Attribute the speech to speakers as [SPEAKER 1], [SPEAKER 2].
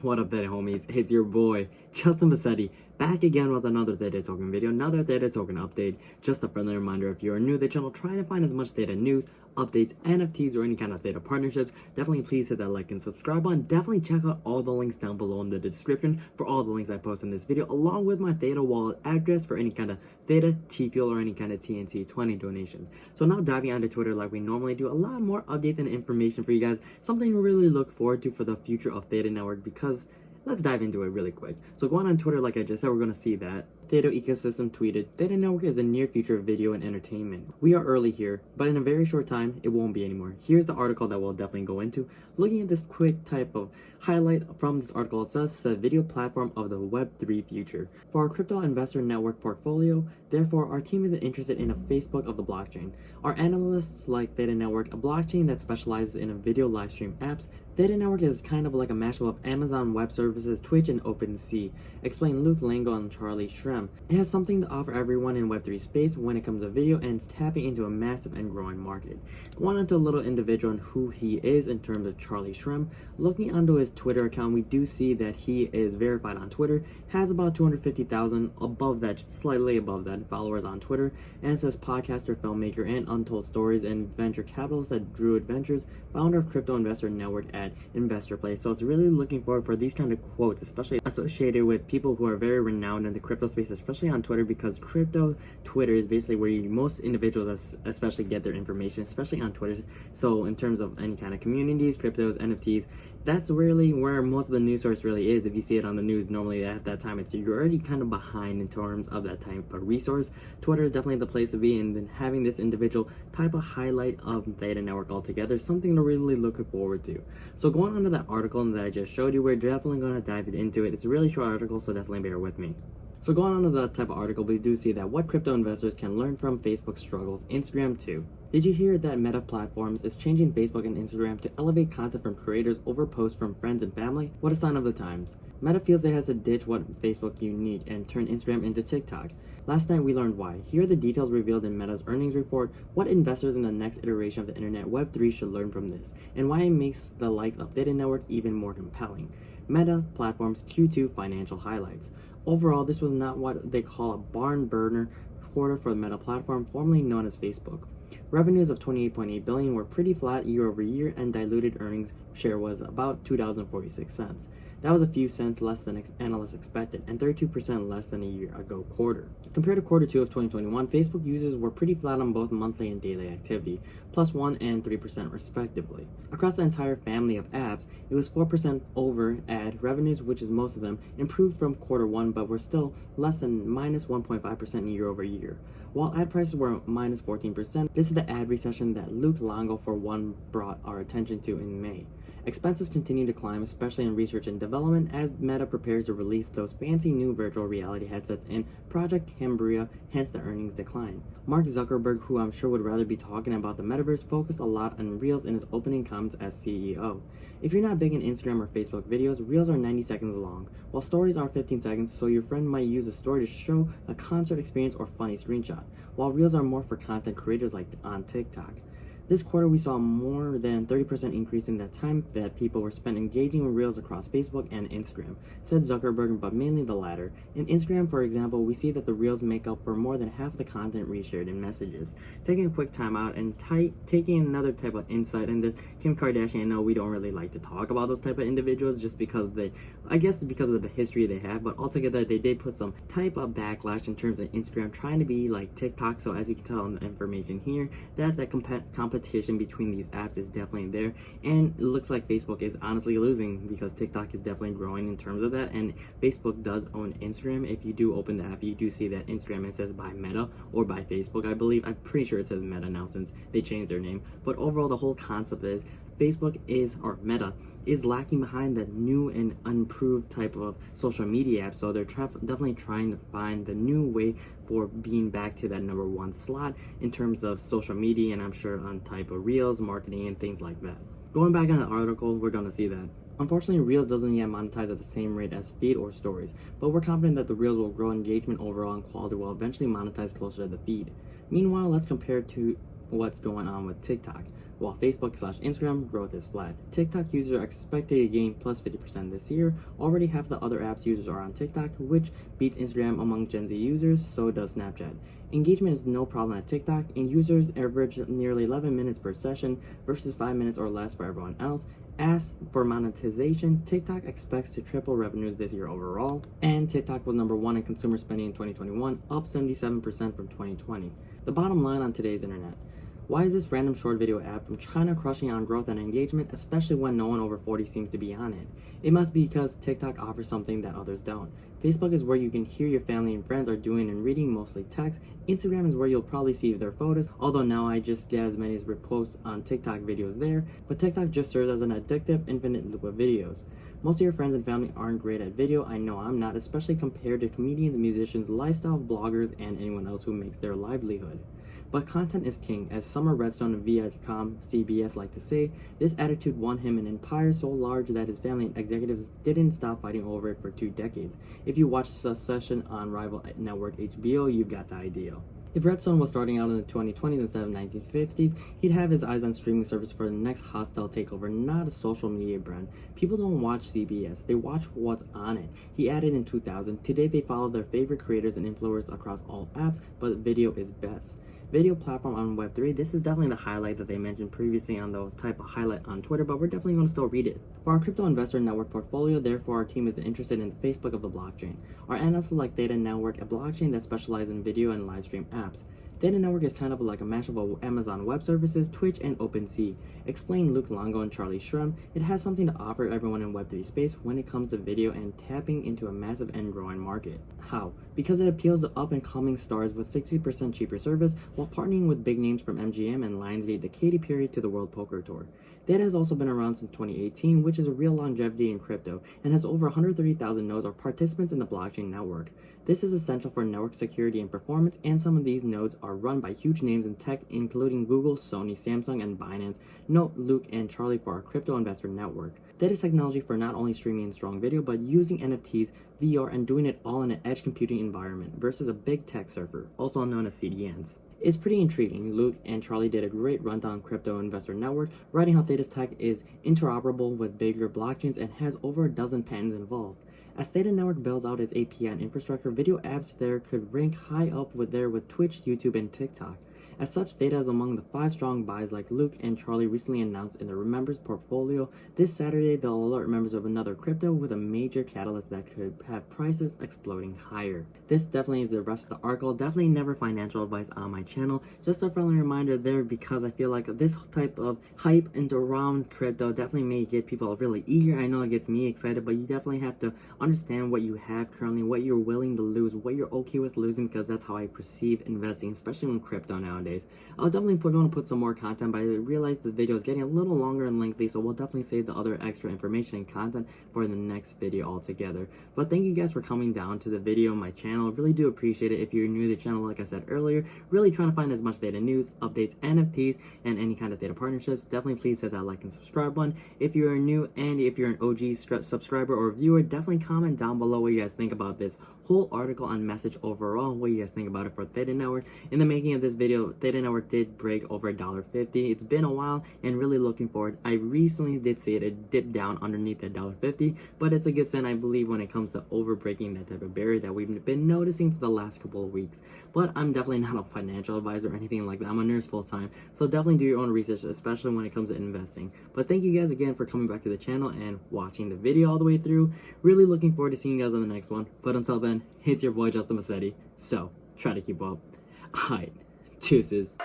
[SPEAKER 1] What up, Theta homies? It's your boy, Justin Bassetti, back again with another Theta token video, another Theta token update. Just a friendly reminder, if you're new to the channel, trying to find as much Theta news, updates, NFTs, or any kind of Theta partnerships, definitely please hit that like and subscribe button. Definitely check out all the links down below in the description for all the links I post in this video, along with my Theta wallet address for any kind of Theta, T-Fuel, or any kind of TNT20 donation. So now diving onto Twitter like we normally do, a lot more updates and information for you guys, something to really look forward to for the future of Theta Network, because let's dive into it really quick. So going on Twitter, like I just said, we're going to see that Theta ecosystem tweeted, Theta Network is the near future of video and entertainment. We are early here, but in a very short time, it won't be anymore. Here's the article that we'll definitely go into. Looking at this quick type of highlight from this article, it says the video platform of the Web3 future. For our crypto investor network portfolio, therefore, our team isn't interested in a Facebook of the blockchain. Our analysts like Theta Network, a blockchain that specializes in video live stream apps. Theta Network is kind of like a mashup of Amazon Web Services, Twitch, and OpenSea, explained Luke Lango and Charlie Shrem. It has something to offer everyone in Web3 space when it comes to video, and it's tapping into a massive and growing market. Going on to a little individual and who he is in terms of Charlie Shrem, looking onto his Twitter account, we do see that he is verified on Twitter, has about 250,000, above that, just slightly above that, followers on Twitter, and says podcaster, filmmaker, and Untold Stories, and venture capitalist at Druid Ventures, founder of crypto investor network at Investor Place. So it's really looking forward for these kind of quotes, especially associated with people who are very renowned in the crypto space, especially on Twitter, because crypto Twitter is basically where most individuals especially get their information, especially on Twitter. So in terms of any kind of communities, cryptos, NFTs, that's really where most of the news source really is. If you see it on the news, normally at that time, you're already kind of behind in terms of that type of resource. Twitter is definitely the place to be, and then having this individual type of highlight of Theta Network altogether, something to really look forward to. So going on to that article that I just showed you, we're definitely going to dive into it. It's a really short article, so definitely bear with me. So going on to that type of article, we do see that what crypto investors can learn from Facebook struggles, Instagram too. Did you hear that Meta Platforms is changing Facebook and Instagram to elevate content from creators over posts from friends and family? What a sign of the times. Meta feels it has to ditch what Facebook unique and turn Instagram into TikTok. Last night we learned why. Here are the details revealed in Meta's earnings report, what investors in the next iteration of the internet Web3 should learn from this, and why it makes the likes of Theta Network even more compelling. Meta Platforms Q2 financial highlights. Overall, this was not what they call a barn burner quarter for the Meta platform, formerly known as Facebook. Revenues of $28.8 billion were pretty flat year over year, and diluted earnings share was about $2.46. That was a few cents less than analysts expected, and 32% less than a year ago quarter. Compared to quarter 2 of 2021, Facebook users were pretty flat on both monthly and daily activity, plus 1 and 3% respectively. Across the entire family of apps, it was 4% over ad revenues, which is most of them, improved from quarter 1, but were still less than minus 1.5% year over year. While ad prices were minus 14%, this is the ad recession that Luke Lango for one brought our attention to in May. Expenses continue to climb, especially in research and development, as Meta prepares to release those fancy new virtual reality headsets in Project Cambria, hence the earnings decline. Mark Zuckerberg, who I'm sure would rather be talking about the metaverse, focused a lot on Reels in his opening comments as CEO. If you're not big in Instagram or Facebook videos, Reels are 90 seconds long, while stories are 15 seconds, so your friend might use a story to show a concert experience or funny screenshot, while Reels are more for content creators like on TikTok. This quarter, we saw more than 30% increase in the time that people were spent engaging with Reels across Facebook and Instagram, said Zuckerberg, but mainly the latter. In Instagram, for example, we see that the Reels make up for more than half the content reshared in messages. Taking a quick time out and taking another type of insight in this, Kim Kardashian, I know we don't really like to talk about those type of individuals just because I guess because of the history they have, but altogether they did put some type of backlash in terms of Instagram trying to be like TikTok. So as you can tell in the information here, that competition between these apps is definitely there, and it looks like Facebook is honestly losing because TikTok is definitely growing in terms of that, and Facebook does own Instagram. If you do open the app, you do see that Instagram, it says by Meta or by Facebook, I believe. I'm pretty sure it says Meta now since they changed their name, but overall the whole concept is Facebook or Meta is lacking behind that new and improved type of social media app. So they're definitely trying to find the new way for being back to that number 1 slot in terms of social media, and I'm sure on type of Reels, marketing, and things like that. Going back on the article, we're going to see that unfortunately, Reels doesn't yet monetize at the same rate as feed or stories, but we're confident that the Reels will grow engagement overall and quality will eventually monetize closer to the feed. Meanwhile, let's compare to what's going on with TikTok. while Facebook/Instagram growth is flat. TikTok users are expected to gain plus 50% this year. Already half the other apps users are on TikTok, which beats Instagram among Gen Z users, so does Snapchat. Engagement is no problem at TikTok, and users average nearly 11 minutes per session versus 5 minutes or less for everyone else. As for monetization, TikTok expects to triple revenues this year overall, and TikTok was number 1 in consumer spending in 2021, up 77% from 2020. The bottom line on today's internet: why is this random short video app from China crushing on growth and engagement, especially when no one over 40 seems to be on it? It must be because TikTok offers something that others don't. Facebook is where you can hear your family and friends are doing and reading, mostly text. Instagram is where you'll probably see their photos, although now I just get as many as reposts on TikTok videos there, but TikTok just serves as an addictive, infinite loop of videos. Most of your friends and family aren't great at video. I know I'm not, especially compared to comedians, musicians, lifestyle bloggers, and anyone else who makes their livelihood. But content is king, as Summer Redstone of Viacom CBS like to say. This attitude won him an empire so large that his family and executives didn't stop fighting over it for 2 decades. If you watch Succession on rival network HBO, you've got the idea. If Redstone was starting out in the 2020s instead of 1950s, he'd have his eyes on streaming service for the next hostile takeover, not a social media brand. People don't watch CBS, they watch what's on it. He added in 2000, today they follow their favorite creators and influencers across all apps, but video is best. Video platform on Web3, this is definitely the highlight that they mentioned previously on the type of highlight on Twitter, but we're definitely going to still read it. For our crypto investor network portfolio, therefore our team is interested in the Facebook of the blockchain. Our analysts like Theta Network, a blockchain that specializes in video and live stream apps. Theta Network is kind of like a mashup of Amazon Web Services, Twitch, and OpenSea. Explain Luke Longo and Charlie Shrem, it has something to offer everyone in Web3 space when it comes to video and tapping into a massive and growing market. How? Because it appeals to up-and-coming stars with 60% cheaper service while partnering with big names from MGM and Lionsgate to Katy Perry to the World Poker Tour. Theta has also been around since 2018, which is a real longevity in crypto, and has over 130,000 nodes or participants in the blockchain network. This is essential for network security and performance, and some of these nodes are run by huge names in tech, including Google, Sony, Samsung, and Binance. Note Luke and Charlie for our crypto investor network. Theta's technology for not only streaming strong video, but using NFTs, VR, and doing it all in an edge computing environment versus a big tech surfer, also known as CDNs. It's pretty intriguing. Luke and Charlie did a great rundown on Crypto Investor Network, writing how Theta's tech is interoperable with bigger blockchains and has over a dozen patents involved. As Theta Network builds out its API and infrastructure, video apps there could rank high up with Twitch, YouTube, and TikTok. As such, Theta is among the 5 strong buys like Luke and Charlie recently announced in their members portfolio. This Saturday, they'll alert members of another crypto with a major catalyst that could have prices exploding higher. This definitely is the rest of the article. Definitely never financial advice on my channel. Just a friendly reminder there, because I feel like this type of hype and around crypto definitely may get people really eager. I know it gets me excited, but you definitely have to understand what you have currently, what you're willing to lose, what you're okay with losing, because that's how I perceive investing, especially in crypto nowadays. I was definitely going to put some more content, but I realized the video is getting a little longer and lengthy, so we'll definitely save the other extra information and content for the next video altogether. But thank you guys for coming down to the video on my channel. Really do appreciate it. If you're new to the channel, like I said earlier, really trying to find as much Theta news, updates, NFTs, and any kind of Theta partnerships, definitely please hit that like and subscribe button. If you're new and if you're an OG subscriber or viewer, definitely comment down below what you guys think about this whole article and message overall, what you guys think about it for Theta Network. In the making of this video, Theta Network did break over $1.50. It's been a while and really looking forward. I recently did see it dip down underneath that $1.50, but it's a good sign, I believe, when it comes to over breaking that type of barrier that we've been noticing for the last couple of weeks. But I'm definitely not a financial advisor or anything like that. I'm a nurse full time, so definitely do your own research, especially when it comes to investing. But thank you guys again for coming back to the channel and watching the video all the way through. Really looking forward to seeing you guys on the next one. But until then, it's your boy Justin Massetti, so try to keep up. Alright, deuces.